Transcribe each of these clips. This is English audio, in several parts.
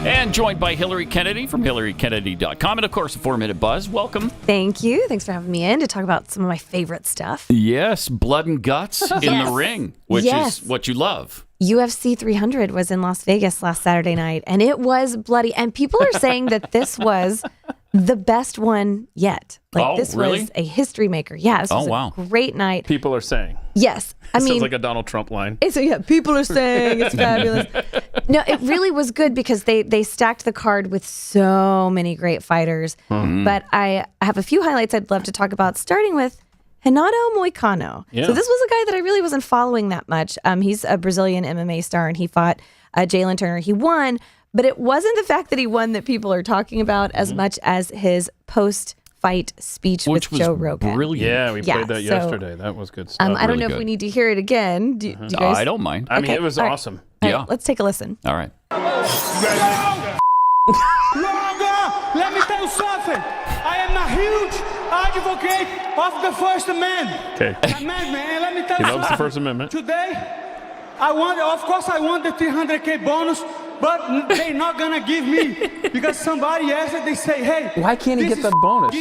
And joined by Hillary Kennedy from HillaryKennedy.com. And, of course, a 4-Minute Buzz. Welcome. Thank you. Thanks for having me in to talk about some of my favorite stuff. Yes, blood and guts in the ring, which is what you love. UFC 300 was in Las Vegas last Saturday night, and it was bloody. And people are saying that this was the best one yet. This was a history maker. Yeah, this was a great night. People are saying. Yes. I mean, sounds like a Donald Trump line. So yeah, people are saying it's fabulous. No, it really was good because they stacked the card with so many great fighters. Mm-hmm. But I have a few highlights I'd love to talk about, starting with Renato Moicano. Yeah. So this was a guy that I really wasn't following that much. He's a Brazilian MMA star, and he fought Jalen Turner. He won, but it wasn't the fact that he won that people are talking about as much as his post-fight speech with Joe Rogan. Brilliant. Yeah, we played that yesterday. That was good stuff. I don't know if we need to hear it again. Do you guys? I don't mind. I mean, it was awesome. All right, let's take a listen. All right. Let me tell you something. I am a huge advocate of the First Amendment. Okay. Man, let me tell you something. He loves the First Amendment. Today, I want the 300K bonus, but they're not gonna give me because somebody asked it. They say, "Hey, why can't he get the bonus?"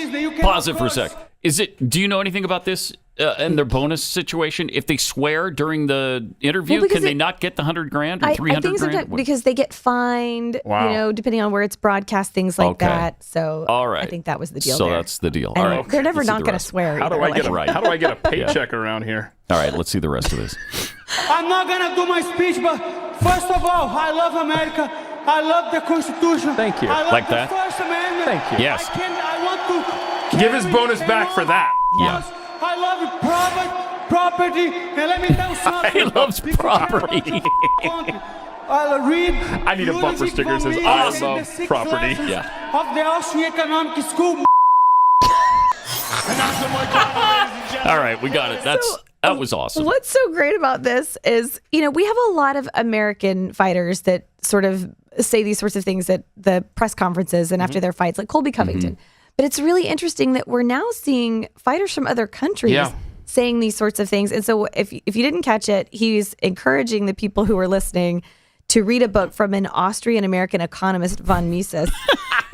Pause it for a sec. Do you know anything about this and their bonus situation? If they swear during the interview, can they not get the $100,000 or $300,000? Because they get fined, depending on where it's broadcast, things like that. So I think that was the deal. So that's the deal. And all right. They're never not going to swear. How do I get a paycheck around here? All right, let's see the rest of this. I'm not going to do my speech, but first of all, I love America. I love the Constitution. Thank you. I love like the that? First Amendment. Thank you. Yes. I want to give his bonus back for that. Yeah. I love property, and let me tell you something. He loves property. I'll read. I need a bumper sticker that says "I love property." Yeah. Of the Austrian Economic School. All right, we got it. That was awesome. What's so great about this is, we have a lot of American fighters that sort of say these sorts of things at the press conferences and after their fights, like Colby Covington. Mm-hmm. But it's really interesting that we're now seeing fighters from other countries saying these sorts of things. And so if you didn't catch it, he's encouraging the people who are listening to read a book from an Austrian-American economist, von Mises,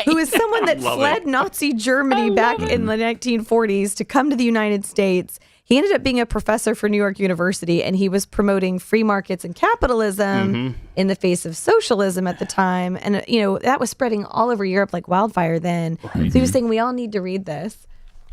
who is someone that fled Nazi Germany back in the 1940s to come to the United States. He ended up being a professor for New York University, and he was promoting free markets and capitalism in the face of socialism at the time. And, that was spreading all over Europe like wildfire then. Right. So he was saying, we all need to read this.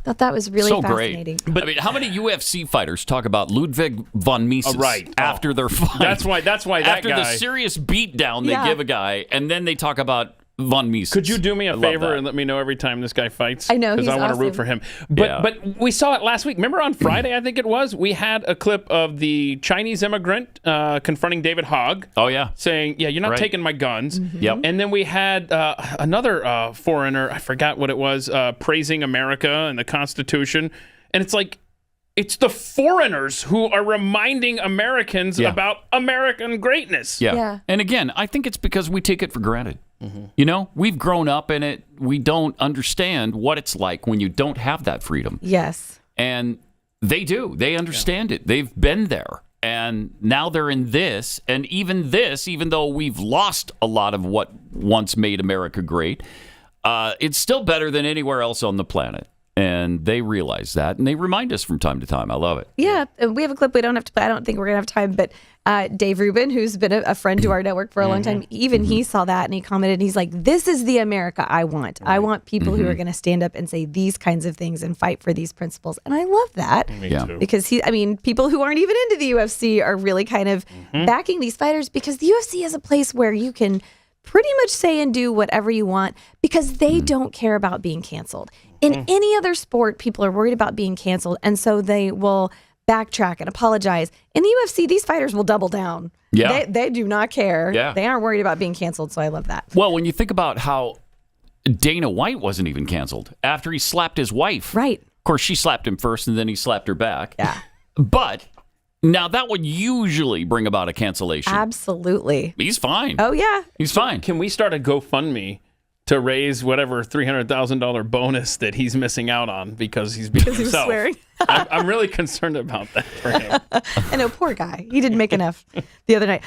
Thought that was really fascinating. Great. But I mean, how many UFC fighters talk about Ludwig von Mises after their fight? That's why that after guy. the serious beatdown they give a guy, and then they talk about von Mises. Could you do me a favor and let me know every time this guy fights? I know, because I want to root for him. But we saw it last week. Remember on Friday, I think it was, we had a clip of the Chinese immigrant confronting David Hogg. Oh, yeah. Saying, you're not taking my guns. Mm-hmm. Yep. And then we had another foreigner, I forgot what it was, praising America and the Constitution. And it's like, it's the foreigners who are reminding Americans about American greatness. Yeah. And again, I think it's because we take it for granted. Mm-hmm. We've grown up in it. We don't understand what it's like when you don't have that freedom. Yes. And they do. They understand it. They've been there. And now they're in this. And even though we've lost a lot of what once made America great, it's still better than anywhere else on the planet. And they realize that, and they remind us from time to time. I love it. Yeah, we have a clip we don't have to play. I don't think we're going to have time, but Dave Rubin, who's been a friend to our network for a long time, even he saw that, and he commented, and he's like, this is the America I want. I want people who are going to stand up and say these kinds of things and fight for these principles. And I love that. Me too. Because people who aren't even into the UFC are really kind of backing these fighters, because the UFC is a place where you can pretty much say and do whatever you want because they don't care about being canceled. In any other sport, people are worried about being canceled, and so they will backtrack and apologize. In the UFC, these fighters will double down. Yeah. They do not care. Yeah. They aren't worried about being canceled, so I love that. Well, when you think about how Dana White wasn't even canceled after he slapped his wife. Right. Of course, she slapped him first, and then he slapped her back. Yeah. But now that would usually bring about a cancellation. Absolutely. He's fine. Oh, yeah. He's fine. Can we start a GoFundMe to raise whatever $300,000 bonus that he's missing out on because he's being himself? He was swearing. I'm really concerned about that for him. I know, poor guy. He didn't make enough the other night.